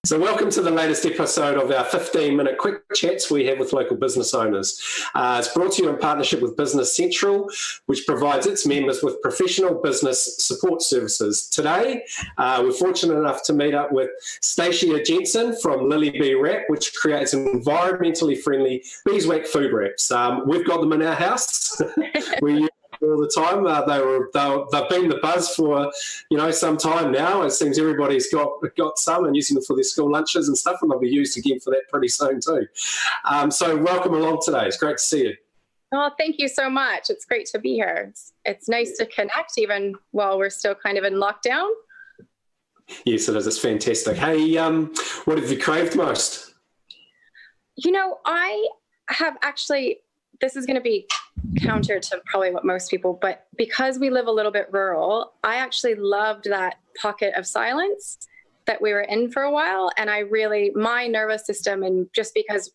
So welcome to the latest episode of our 15-minute quick chats we have with local business owners. It's brought to you in partnership with Business Central, which provides its members with professional business support services. Today, we're fortunate enough to meet up with Stacia Jenson from Lilybee Wrap, which creates environmentally friendly beeswax food wraps. We've got them in our house. We use them all the time. They've been the buzz for some time now. It seems everybody's got some and using them for their school lunches and stuff, and they'll be used again for that pretty soon too. So welcome along today. It's great to see you. Oh, thank you so much. It's great to be here. It's nice to connect even while we're still kind of in lockdown. Yes, it is. It's fantastic. Hey, what have you craved most? I have actually, this is going to be counter to probably what most people, but because we live a little bit rural, I actually loved that pocket of silence that we were in for a while. And my nervous system, and just because,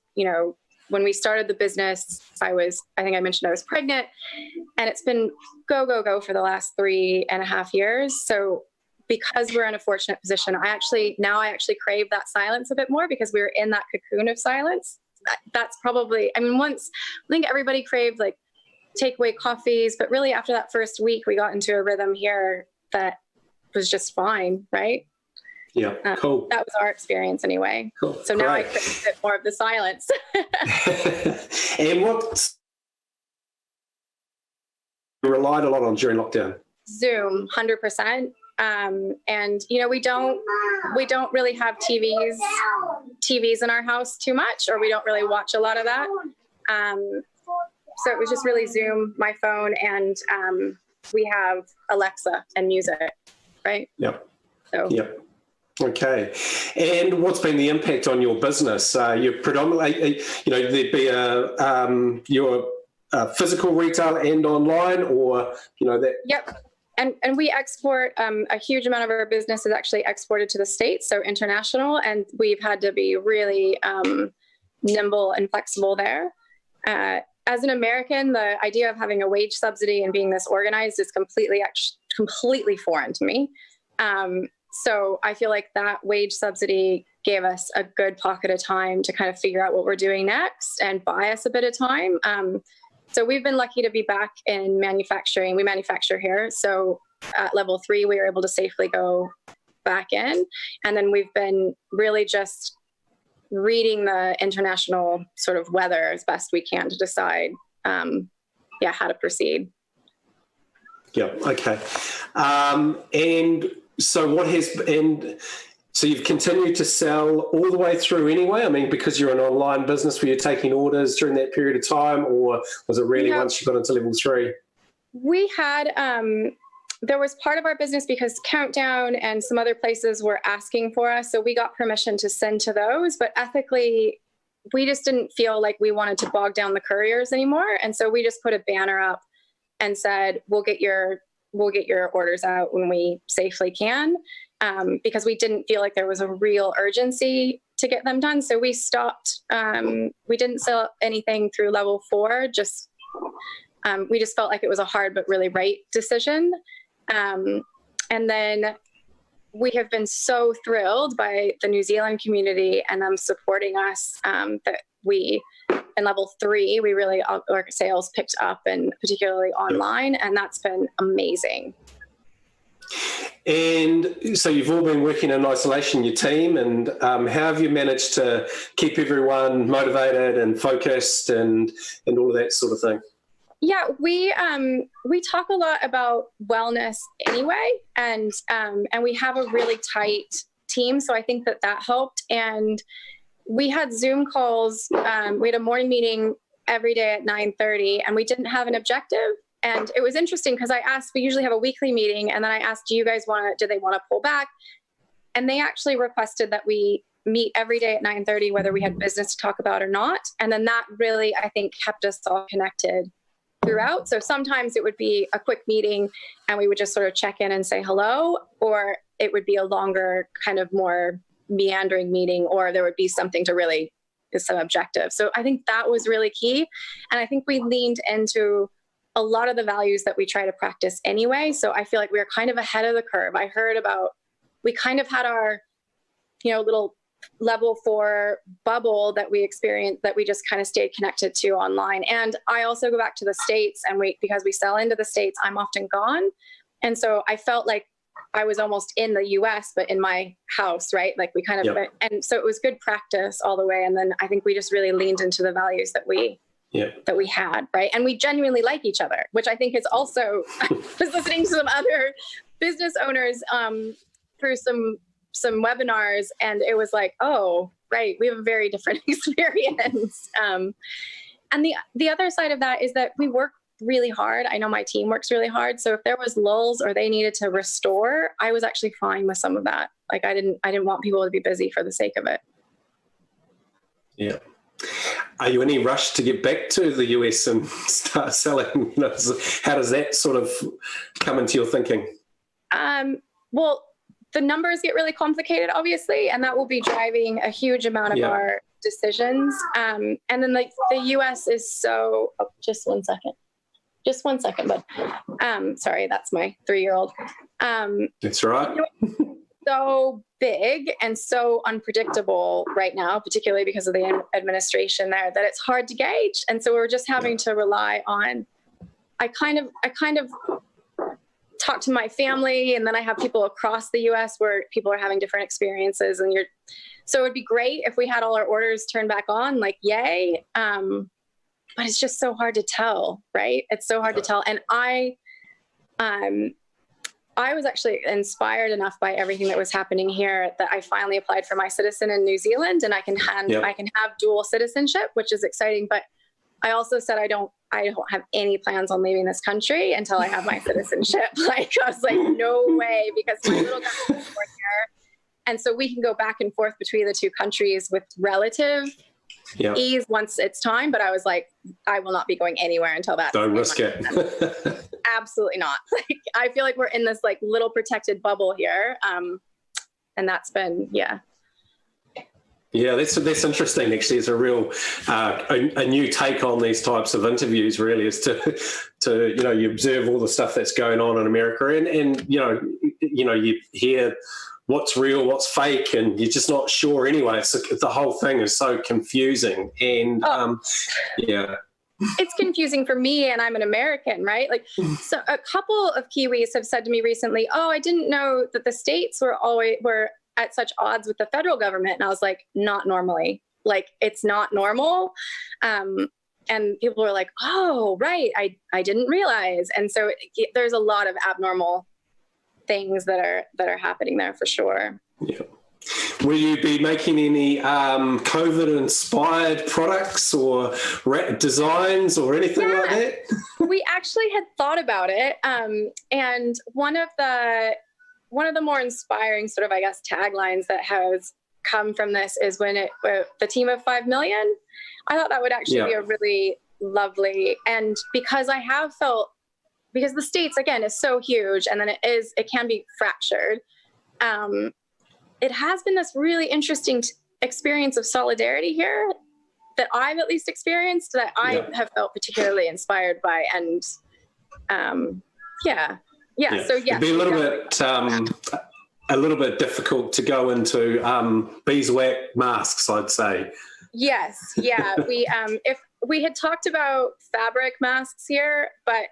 when we started the business, I think I mentioned I was pregnant, and it's been go, go, go for the last 3.5 years. So because we're in a fortunate position, I actually crave that silence a bit more because we were in that cocoon of silence. That's probably, once I think everybody craved like takeaway coffees, but really after that first week, we got into a rhythm here that was just fine, right? Yeah, cool. That was our experience anyway. Cool. So now I crave a bit more of the silence. And what you relied a lot on during lockdown? Zoom, 100%. And we don't really have TVs in our house too much, or we don't really watch a lot of that. So it was just really Zoom, my phone, and we have Alexa and music, right? Yep. So. Yep. Okay. And what's been the impact on your business? You're predominantly, there'd be your physical retail and online, or that. Yep. And we export, a huge amount of our business is actually exported to the States, so international, and we've had to be really nimble and flexible there. As an American, the idea of having a wage subsidy and being this organized is completely foreign to me. So I feel like that wage subsidy gave us a good pocket of time to kind of figure out what we're doing next and buy us a bit of time. So we've been lucky to be back in manufacturing. We manufacture here. So at level 3, we were able to safely go back in. And then we've been really just reading the international sort of weather as best we can to decide, how to proceed. Yeah. Okay. So you've continued to sell all the way through anyway? Because you're an online business, were you taking orders during that period of time, or was it really once you got into level 3? We had, there was part of our business because Countdown and some other places were asking for us. So we got permission to send to those, but ethically, we just didn't feel like we wanted to bog down the couriers anymore. And so we just put a banner up and said, we'll get your orders out when we safely can. Because we didn't feel like there was a real urgency to get them done. So we stopped, we didn't sell anything through level 4, we just felt like it was a hard but really right decision. And then we have been so thrilled by the New Zealand community and them supporting us that in level 3, we really, our sales picked up, and particularly online, and that's been amazing. And so you've all been working in isolation, your team, and how have you managed to keep everyone motivated and focused and all of that sort of thing? Yeah, we talk a lot about wellness anyway, and we have a really tight team, so I think that helped. And we had Zoom calls. We had a morning meeting every day at 9:30, and we didn't have an objective. And it was interesting because I asked, we usually have a weekly meeting, and then I asked, do they want to pull back? And they actually requested that we meet every day at 9:30, whether we had business to talk about or not. And then that really, I think, kept us all connected throughout. So sometimes it would be a quick meeting and we would just sort of check in and say hello, or it would be a longer, kind of more meandering meeting, or there would be something to really, some objective. So I think that was really key. And I think we leaned into a lot of the values that we try to practice anyway. So I feel like we were kind of ahead of the curve. I heard about, we kind of had our, little level 4 bubble that we experienced, that we just kind of stayed connected to online. And I also go back to the States, and because we sell into the States, I'm often gone. And so I felt like I was almost in the US, but in my house, right? Like we kind of, and so it was good practice all the way. And then I think we just really leaned into the values that we had, right? And we genuinely like each other, which I think is also, I was listening to some other business owners through some webinars, and it was like, oh, right, we have a very different experience. And the other side of that is that we work really hard. I know my team works really hard. So if there was lulls or they needed to restore, I was actually fine with some of that. Like I didn't want people to be busy for the sake of it. Yeah. Are you in any rush to get back to the US and start selling? How does that sort of come into your thinking? Well, the numbers get really complicated, obviously, and that will be driving a huge amount of our decisions. And then the US is so, just one second, bud. Sorry, that's my 3-year-old. That's right. So big and so unpredictable right now, particularly because of the administration there, that it's hard to gauge. And so we're just having to rely on, I kind of talk to my family, and then I have people across the US where people are having different experiences, and so it'd be great if we had all our orders turned back on, like, yay. But it's just so hard to tell, right? It's so hard to tell. And I was actually inspired enough by everything that was happening here that I finally applied for my citizen in New Zealand, and I can have dual citizenship, which is exciting. But I also said I don't have any plans on leaving this country until I have my citizenship. Like I was like, no way, because my little guy was born here, and so we can go back and forth between the two countries with relative ease once it's time. But I was like, I will not be going anywhere until that. Don't risk it. Absolutely not. Like I feel like we're in this like little protected bubble here, and that's been Yeah, that's interesting. Actually, it's a real a new take on these types of interviews. Really, is to you observe all the stuff that's going on in America, and you hear what's real, what's fake, and you're just not sure anyway. It's the whole thing is so confusing, and it's confusing for me, and I'm an American, right? Like, so a couple of Kiwis have said to me recently, "Oh, I didn't know that the states were at such odds with the federal government." And I was like, not normally. Like, it's not normal. And people were like, "Oh, right, I didn't realize." And so there's a lot of abnormal things that are happening there for sure. Yeah. Will you be making any COVID-inspired products or designs or anything like that? We actually had thought about it, and one of the more inspiring sort of, I guess, taglines that has come from this is the team of 5 million. I thought that would actually be a really lovely, and because I have felt, because the States again is so huge, and then it can be fractured. It has been this really interesting experience of solidarity here that I've at least experienced, that I have felt particularly inspired by. And so it'd be a little bit difficult to go into beeswax masks, I'd say. Yes, yeah. If we had talked about fabric masks here, but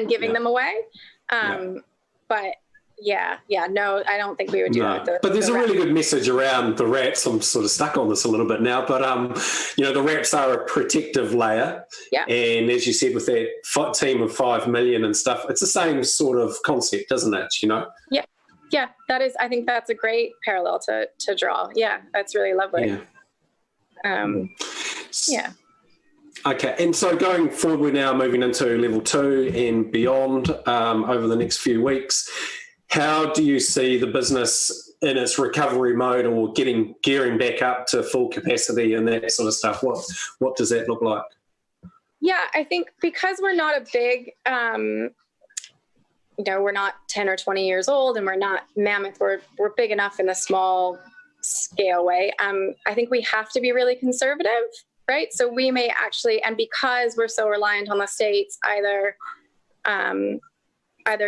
giving them away. But no, I don't think we would do that. But there's a really good message around the wraps. I'm sort of stuck on this a little bit now, but the wraps are a protective layer. Yeah. And as you said, with that team of 5 million and stuff, it's the same sort of concept, isn't it? Yeah. Yeah, that is. I think that's a great parallel to draw. Yeah, that's really lovely. Yeah. Okay, and so going forward, we're now moving into level 2 and beyond over the next few weeks. How do you see the business in its recovery mode, or gearing back up to full capacity and that sort of stuff? What does that look like? Yeah, I think because we're not a big, we're not 10 or 20 years old, and we're not mammoth. We're big enough in a small scale way. I think we have to be really conservative, right? So we may actually, and because we're so reliant on the States, either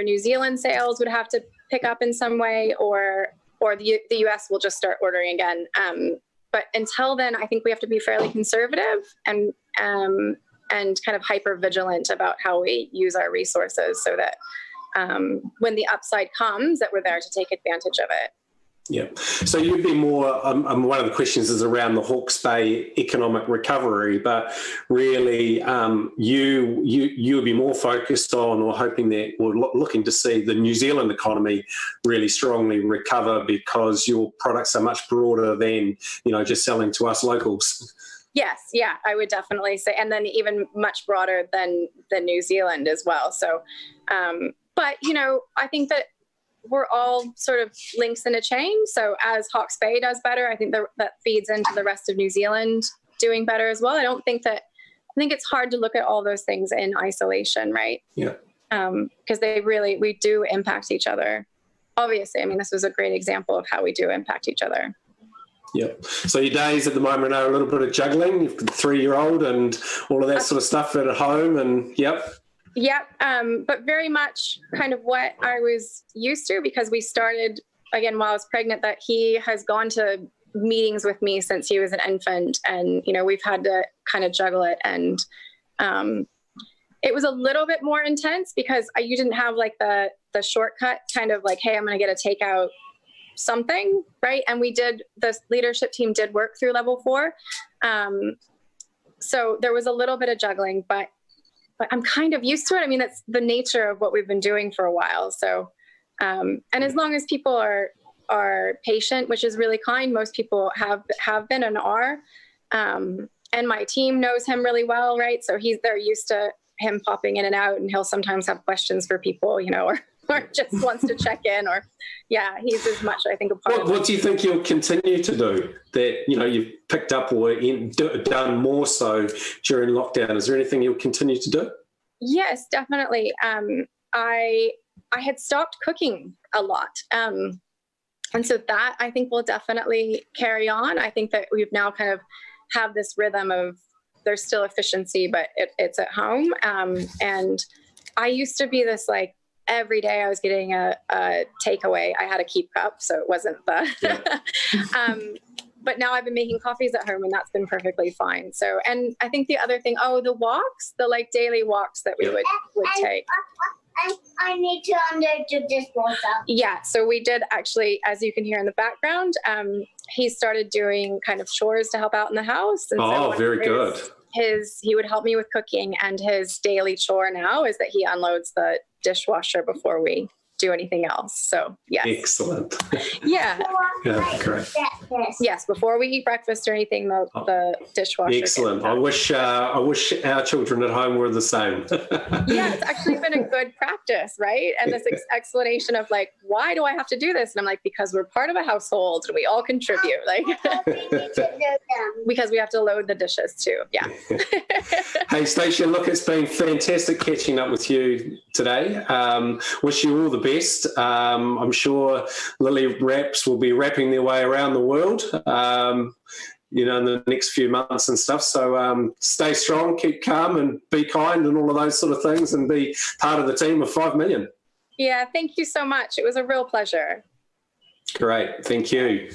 New Zealand sales would have to pick up in some way, or or the US will just start ordering again. But until then, I think we have to be fairly conservative and kind of hyper vigilant about how we use our resources so that when the upside comes, that we're there to take advantage of it. Yeah. So you'd be more, one of the questions is around the Hawke's Bay economic recovery, but really you would be more focused on or hoping that, or looking to see the New Zealand economy really strongly recover because your products are much broader than, just selling to us locals. Yes. Yeah, I would definitely say, and then even much broader than New Zealand as well. So, but, I think that we're all sort of links in a chain. So as Hawke's Bay does better, I think that feeds into the rest of New Zealand doing better as well. I think it's hard to look at all those things in isolation, right? Yeah. Because we do impact each other. Obviously, I mean, this was a great example of how we do impact each other. Yep. So your days at the moment are a little bit of juggling. You've got a 3-year-old and all of that sort of stuff at home, and yep. Yep, but very much kind of what I was used to, because we started, again, while I was pregnant, that he has gone to meetings with me since he was an infant, and, we've had to kind of juggle it. And it was a little bit more intense because you didn't have like the shortcut kind of like, hey, I'm going to get a takeout something, right? And the leadership team did work through level 4. So there was a little bit of juggling, but I'm kind of used to it. I mean, that's the nature of what we've been doing for a while. So, and as long as people are patient, which is really kind, most people have been and are, and my team knows him really well, right? So they're used to him popping in and out, and he'll sometimes have questions for people, or just wants to check in, or he's as much, I think, a part of it. What do you think you'll continue to do that, you've picked up or done more so during lockdown? Is there anything you'll continue to do? Yes, definitely. I had stopped cooking a lot. And so that I think will definitely carry on. I think that we've now kind of have this rhythm of there's still efficiency, but it's at home. And I used to be this like, every day I was getting a takeaway. I had a keep cup, so it wasn't but now I've been making coffees at home, and that's been perfectly fine. So, and I think the other thing, the walks, the like daily walks that we would take. I need to unload the dishwasher. Yeah, so we did actually, as you can hear in the background, he started doing kind of chores to help out in the house. And so very good. He would help me with cooking, and his daily chore now is that he unloads the dishwasher before we do anything else. So yes. Excellent. Yeah. Great. Yes, before we eat breakfast or anything, the dishwasher. Excellent. I wish our children at home were the same. Yeah, it's actually been a good practice, right? And this explanation of like, why do I have to do this? And I'm like, because we're part of a household and we all contribute. Like, because we have to load the dishes too. Yeah. Hey, Stacia, look, it's been fantastic catching up with you today. Wish you all the best. I'm sure Lilybee Wraps will be wrapping their way around the world, in the next few months and stuff. So stay strong, keep calm, and be kind, and all of those sort of things, and be part of the team of 5 million. Yeah, thank you so much. It was a real pleasure. Great. Thank you.